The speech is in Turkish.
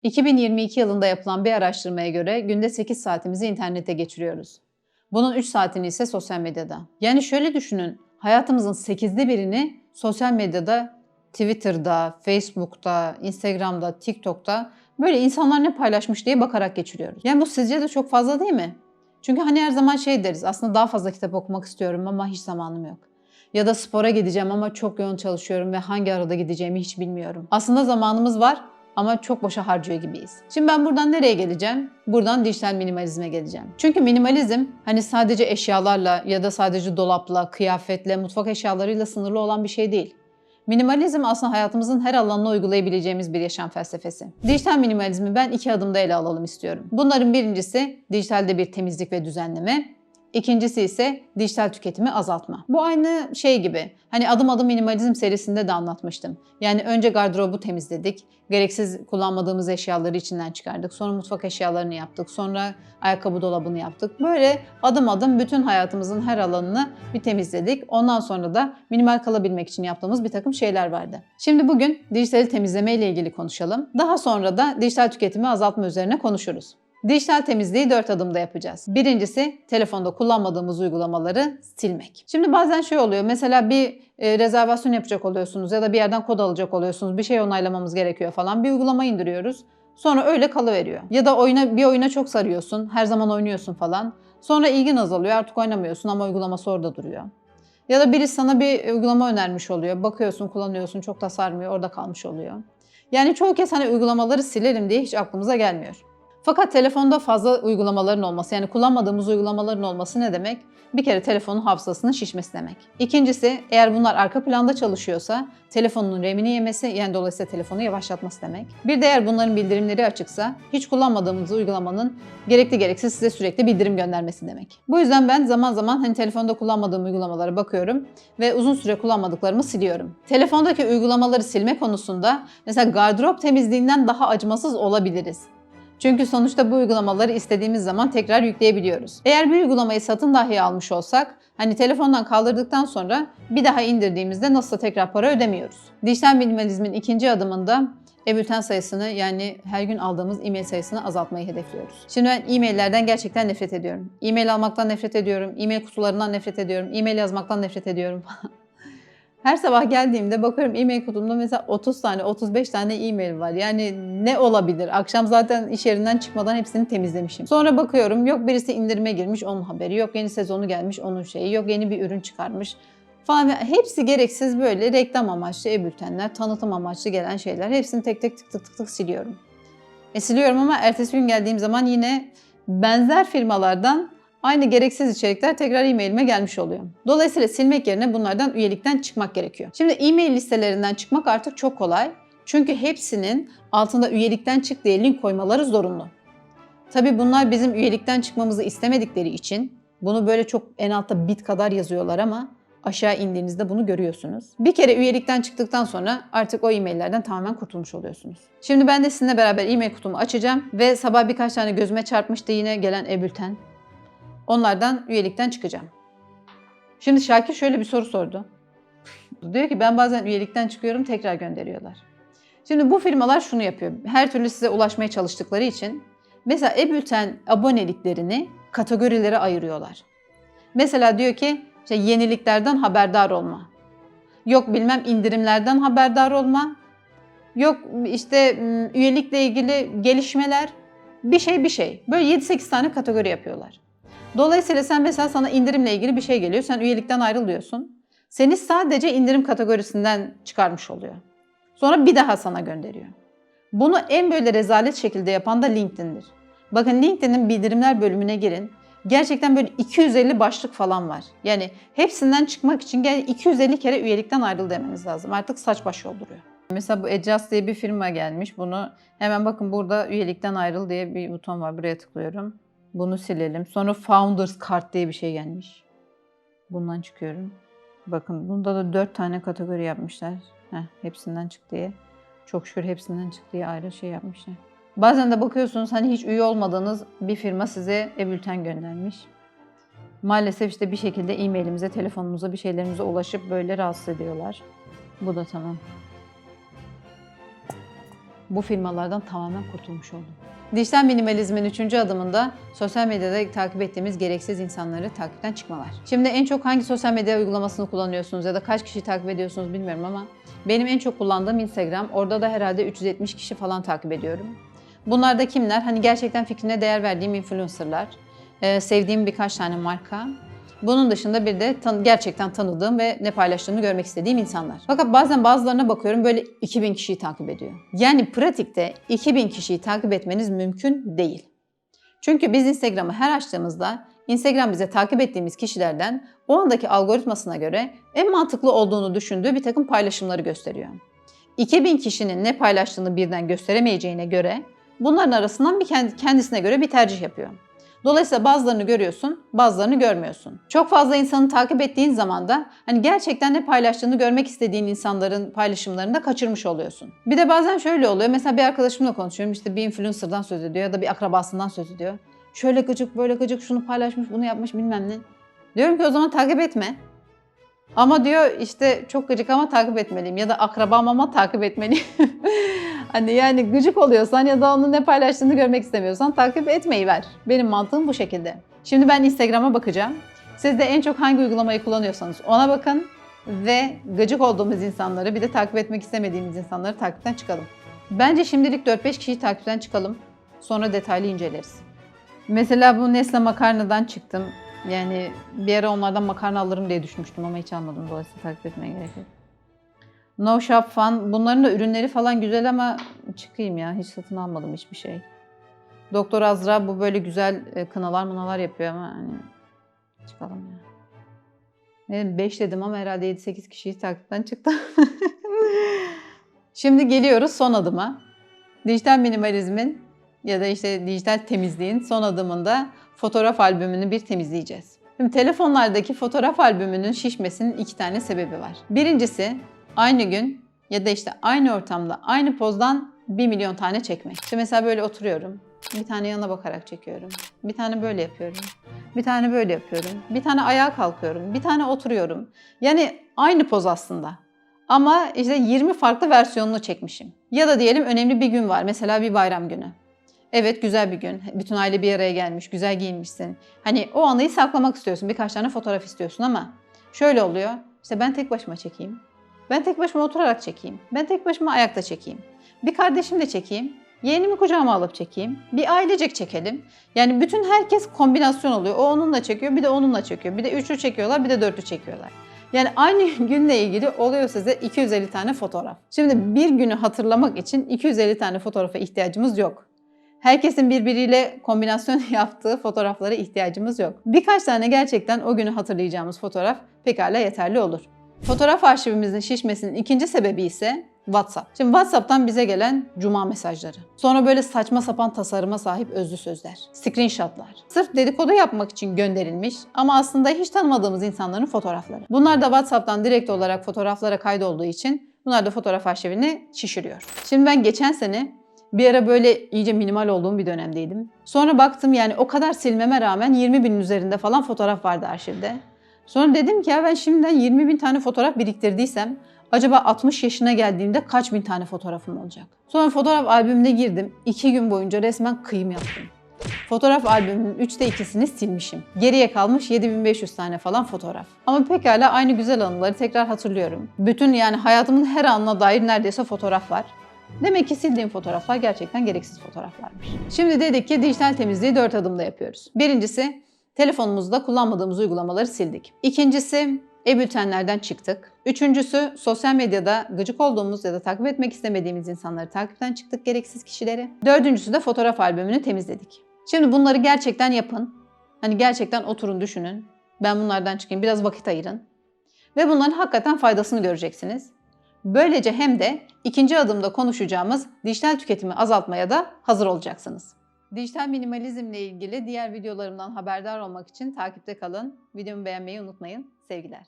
2022 yılında yapılan bir araştırmaya göre günde 8 saatimizi internette geçiriyoruz. Bunun 3 saatini ise sosyal medyada. Yani şöyle düşünün, hayatımızın 8'de birini sosyal medyada, Twitter'da, Facebook'ta, Instagram'da, TikTok'ta böyle insanlar ne paylaşmış diye bakarak geçiriyoruz. Yani bu sizce de çok fazla değil mi? Çünkü hani her zaman şey deriz, aslında daha fazla kitap okumak istiyorum ama hiç zamanım yok. Ya da spora gideceğim ama çok yoğun çalışıyorum ve hangi arada gideceğimi hiç bilmiyorum. Aslında zamanımız var ama çok boşa harcıyor gibiyiz. Şimdi ben buradan nereye geleceğim? Buradan dijital minimalizme geleceğim. Çünkü minimalizm hani sadece eşyalarla ya da sadece dolapla, kıyafetle, mutfak eşyalarıyla sınırlı olan bir şey değil. Minimalizm aslında hayatımızın her alanına uygulayabileceğimiz bir yaşam felsefesi. Dijital minimalizmi ben 2 adımda ele alalım istiyorum. Bunların birincisi dijitalde bir temizlik ve düzenleme. İkincisi ise dijital tüketimi azaltma. Bu aynı şey gibi. Hani adım adım minimalizm serisinde de anlatmıştım. Yani önce gardırobu temizledik. Gereksiz kullanmadığımız eşyaları içinden çıkardık. Sonra mutfak eşyalarını yaptık. Sonra ayakkabı dolabını yaptık. Böyle adım adım bütün hayatımızın her alanını bir temizledik. Ondan sonra da minimal kalabilmek için yaptığımız bir takım şeyler vardı. Şimdi bugün dijital temizleme ile ilgili konuşalım. Daha sonra da dijital tüketimi azaltma üzerine konuşuruz. Dijital temizliği 4 adımda yapacağız. Birincisi telefonda kullanmadığımız uygulamaları silmek. Şimdi bazen şey oluyor, mesela bir rezervasyon yapacak oluyorsunuz ya da bir yerden kod alacak oluyorsunuz, bir şey onaylamamız gerekiyor falan, bir uygulama indiriyoruz. Sonra öyle kalıveriyor. Ya da bir oyuna çok sarıyorsun, her zaman oynuyorsun falan. Sonra ilgin azalıyor, artık oynamıyorsun ama uygulaması orada duruyor. Ya da birisi sana bir uygulama önermiş oluyor, bakıyorsun, kullanıyorsun, çok da sarmıyor, orada kalmış oluyor. Yani çoğu kez hani uygulamaları silerim diye hiç aklımıza gelmiyor. Fakat telefonda fazla uygulamaların olması, yani kullanmadığımız uygulamaların olması ne demek? Bir kere telefonun hafızasının şişmesi demek. İkincisi, eğer bunlar arka planda çalışıyorsa telefonun RAM'ini yemesi, yani dolayısıyla telefonu yavaşlatması demek. Bir de eğer bunların bildirimleri açıksa hiç kullanmadığımız uygulamanın gerekli gereksiz size sürekli bildirim göndermesi demek. Bu yüzden ben zaman zaman hani telefonda kullanmadığım uygulamalara bakıyorum ve uzun süre kullanmadıklarımı siliyorum. Telefondaki uygulamaları silme konusunda mesela gardırop temizliğinden daha acımasız olabiliriz. Çünkü sonuçta bu uygulamaları istediğimiz zaman tekrar yükleyebiliyoruz. Eğer bir uygulamayı satın dahi almış olsak, hani telefondan kaldırdıktan sonra bir daha indirdiğimizde nasılsa tekrar para ödemiyoruz. Dijital minimalizmin ikinci adımında e-bülten sayısını, yani her gün aldığımız e-mail sayısını azaltmayı hedefliyoruz. Şimdi ben e-maillerden gerçekten nefret ediyorum. E-mail almaktan nefret ediyorum, e-mail kutularından nefret ediyorum, e-mail yazmaktan nefret ediyorum. Her sabah geldiğimde bakıyorum e-mail kutumda mesela 30 tane, 35 tane e-mail var. Yani ne olabilir? Akşam zaten iş yerinden çıkmadan hepsini temizlemişim. Sonra bakıyorum, yok birisi indirime girmiş, onun haberi, yok yeni sezonu gelmiş, onun şeyi, yok yeni bir ürün çıkarmış falan. Hepsi gereksiz böyle reklam amaçlı e-bültenler, tanıtım amaçlı gelen şeyler. Hepsini tek tek tık tık tık tık siliyorum. Siliyorum ama ertesi gün geldiğim zaman yine benzer firmalardan aynı gereksiz içerikler tekrar e-mailime gelmiş oluyor. Dolayısıyla silmek yerine bunlardan üyelikten çıkmak gerekiyor. Şimdi e-mail listelerinden çıkmak artık çok kolay. Çünkü hepsinin altında üyelikten çık diye link koymaları zorunlu. Tabii bunlar bizim üyelikten çıkmamızı istemedikleri için bunu böyle çok en altta bit kadar yazıyorlar ama aşağı indiğinizde bunu görüyorsunuz. Bir kere üyelikten çıktıktan sonra artık o e-maillerden tamamen kurtulmuş oluyorsunuz. Şimdi ben de sizinle beraber e-mail kutumu açacağım ve sabah birkaç tane gözüme çarpmıştı yine gelen e-bülten. Onlardan üyelikten çıkacağım. Şimdi Şakir şöyle bir soru sordu. Diyor ki ben bazen üyelikten çıkıyorum, tekrar gönderiyorlar. Şimdi bu firmalar şunu yapıyor. Her türlü size ulaşmaya çalıştıkları için mesela e-bülten aboneliklerini kategorilere ayırıyorlar. Mesela diyor ki işte yeniliklerden haberdar olma. Yok bilmem indirimlerden haberdar olma. Yok işte üyelikle ilgili gelişmeler. Bir şey. Böyle 7-8 tane kategori yapıyorlar. Dolayısıyla sen mesela sana indirimle ilgili bir şey geliyor. Sen üyelikten ayrıl diyorsun. Seni sadece indirim kategorisinden çıkarmış oluyor. Sonra bir daha sana gönderiyor. Bunu en böyle rezalet şekilde yapan da LinkedIn'dir. Bakın LinkedIn'in bildirimler bölümüne girin. Gerçekten böyle 250 başlık falan var. Yani hepsinden çıkmak için 250 kere üyelikten ayrıl demeniz lazım. Artık saç baş yolduruyor. Mesela bu Adjust diye bir firma gelmiş. Bunu hemen bakın burada üyelikten ayrıl diye bir buton var. Buraya tıklıyorum. Bunu silelim. Sonra Founders Card diye bir şey gelmiş. Bundan çıkıyorum. Bakın bunda da 4 tane kategori yapmışlar. Hepsinden çık diye. Çok şükür hepsinden çık diye ayrı şey yapmışlar. Bazen de bakıyorsunuz hani hiç üye olmadığınız bir firma size e-bülten göndermiş. Maalesef işte bir şekilde e-mailimize, telefonumuza, bir şeylerimize ulaşıp böyle rahatsız ediyorlar. Bu da tamam. bu firmalardan tamamen kurtulmuş oldum. Dijital minimalizmin 3. adımında sosyal medyada takip ettiğimiz gereksiz insanları takipten çıkma var. Şimdi en çok hangi sosyal medya uygulamasını kullanıyorsunuz ya da kaç kişiyi takip ediyorsunuz bilmiyorum ama benim en çok kullandığım Instagram. Orada da herhalde 370 kişi falan takip ediyorum. Bunlar da kimler? Hani gerçekten fikrine değer verdiğim influencerlar, sevdiğim birkaç tane marka. Bunun dışında bir de gerçekten tanıdığım ve ne paylaştığını görmek istediğim insanlar. Fakat bazen bazılarına bakıyorum böyle 2000 kişiyi takip ediyor. Yani pratikte 2000 kişiyi takip etmeniz mümkün değil. Çünkü biz Instagram'ı her açtığımızda Instagram bize takip ettiğimiz kişilerden o andaki algoritmasına göre en mantıklı olduğunu düşündüğü bir takım paylaşımları gösteriyor. 2000 kişinin ne paylaştığını birden gösteremeyeceğine göre bunların arasından kendisine göre bir tercih yapıyor. Dolayısıyla bazılarını görüyorsun, bazılarını görmüyorsun. Çok fazla insanı takip ettiğin zaman da hani gerçekten ne paylaştığını görmek istediğin insanların paylaşımlarını da kaçırmış oluyorsun. Bir de bazen şöyle oluyor. Mesela bir arkadaşımla konuşuyorum. İşte bir influencer'dan söz ediyor ya da bir akrabasından söz ediyor. Şöyle gıcık, böyle gıcık, şunu paylaşmış, bunu yapmış bilmem ne. Diyorum ki o zaman takip etme. Ama diyor işte çok gıcık ama takip etmeliyim ya da akrabam ama takip etmeliyim. Hani yani gıcık oluyorsan ya da onun ne paylaştığını görmek istemiyorsan takip etmeyi ver. Benim mantığım bu şekilde. Şimdi ben Instagram'a bakacağım. Siz de en çok hangi uygulamayı kullanıyorsanız ona bakın ve gıcık olduğumuz insanları bir de takip etmek istemediğimiz insanları takipten çıkalım. Bence şimdilik 4-5 kişiyi takipten çıkalım. Sonra detaylı inceleriz. Mesela bu Nesle makarnadan çıktım. Yani bir ara onlardan makarna alırım diye düşünmüştüm ama hiç almadım. Dolayısıyla takip etmeye gerek yok. No Shop Fun. Bunların da ürünleri falan güzel ama çıkayım ya. Hiç satın almadım hiçbir şey. Doktor Azra bu böyle güzel kınalar yapıyor ama hani çıkalım ya. Ne 5 dedim ama herhalde 7-8 kişiyi takipten çıktı. Şimdi geliyoruz son adıma. Dijital minimalizmin ya da işte dijital temizliğin son adımında fotoğraf albümünü bir temizleyeceğiz. Şimdi telefonlardaki fotoğraf albümünün şişmesinin 2 tane sebebi var. Birincisi aynı gün ya da işte aynı ortamda aynı pozdan 1 milyon tane çekmek. İşte mesela böyle oturuyorum. Bir tane yana bakarak çekiyorum. Bir tane böyle yapıyorum. Bir tane böyle yapıyorum. Bir tane ayağa kalkıyorum. Bir tane oturuyorum. Yani aynı poz aslında. Ama işte 20 farklı versiyonunu çekmişim. Ya da diyelim önemli bir gün var. Mesela bir bayram günü. Evet güzel bir gün. Bütün aile bir araya gelmiş. Güzel giyinmişsin. Hani o anıyı saklamak istiyorsun. Birkaç tane fotoğraf istiyorsun ama şöyle oluyor. İşte ben tek başıma çekeyim. Ben tek başıma oturarak çekeyim. Ben tek başıma ayakta çekeyim. Bir kardeşimle çekeyim. Yeğenimi kucağıma alıp çekeyim. Bir ailecek çekelim. Yani bütün herkes kombinasyon oluyor. O onunla çekiyor, bir de onunla çekiyor. Bir de üçlü çekiyorlar, bir de dörtlü çekiyorlar. Yani aynı günle ilgili oluyor size 250 tane fotoğraf. Şimdi bir günü hatırlamak için 250 tane fotoğrafa ihtiyacımız yok. Herkesin birbiriyle kombinasyon yaptığı fotoğraflara ihtiyacımız yok. Birkaç tane gerçekten o günü hatırlayacağımız fotoğraf pekala yeterli olur. Fotoğraf arşivimizin şişmesinin ikinci sebebi ise WhatsApp. Şimdi WhatsApp'tan bize gelen cuma mesajları. Sonra böyle saçma sapan tasarıma sahip özlü sözler. Screenshotlar. Sırf dedikodu yapmak için gönderilmiş ama aslında hiç tanımadığımız insanların fotoğrafları. Bunlar da WhatsApp'tan direkt olarak fotoğraflara kaydolduğu için bunlar da fotoğraf arşivini şişiriyor. Şimdi ben geçen sene bir ara böyle iyice minimal olduğum bir dönemdeydim. Sonra baktım yani o kadar silmeme rağmen 20 binin üzerinde falan fotoğraf vardı arşivde. Sonra dedim ki ya ben şimdiden 20 bin tane fotoğraf biriktirdiysem acaba 60 yaşına geldiğimde kaç bin tane fotoğrafım olacak? Sonra fotoğraf albümüne girdim. 2 gün boyunca resmen kıyım yaptım. Fotoğraf albümünün 3'te 2'sini silmişim. Geriye kalmış 7500 tane falan fotoğraf. Ama pekala aynı güzel anıları tekrar hatırlıyorum. Bütün yani hayatımın her anına dair neredeyse fotoğraf var. Demek ki sildiğim fotoğraflar gerçekten gereksiz fotoğraflarmış. Şimdi dedik ki dijital temizliği 4 adımda yapıyoruz. Birincisi, telefonumuzda kullanmadığımız uygulamaları sildik. İkincisi, e-bültenlerden çıktık. Üçüncüsü, sosyal medyada gıcık olduğumuz ya da takip etmek istemediğimiz insanları takipten çıktık, gereksiz kişileri. Dördüncüsü de fotoğraf albümünü temizledik. Şimdi bunları gerçekten yapın. Hani gerçekten oturun düşünün. Ben bunlardan çıkayım, biraz vakit ayırın. Ve bunların hakikaten faydasını göreceksiniz. Böylece hem de ikinci adımda konuşacağımız dijital tüketimi azaltmaya da hazır olacaksınız. Dijital minimalizmle ilgili diğer videolarımdan haberdar olmak için takipte kalın. Videomu beğenmeyi unutmayın. Sevgiler.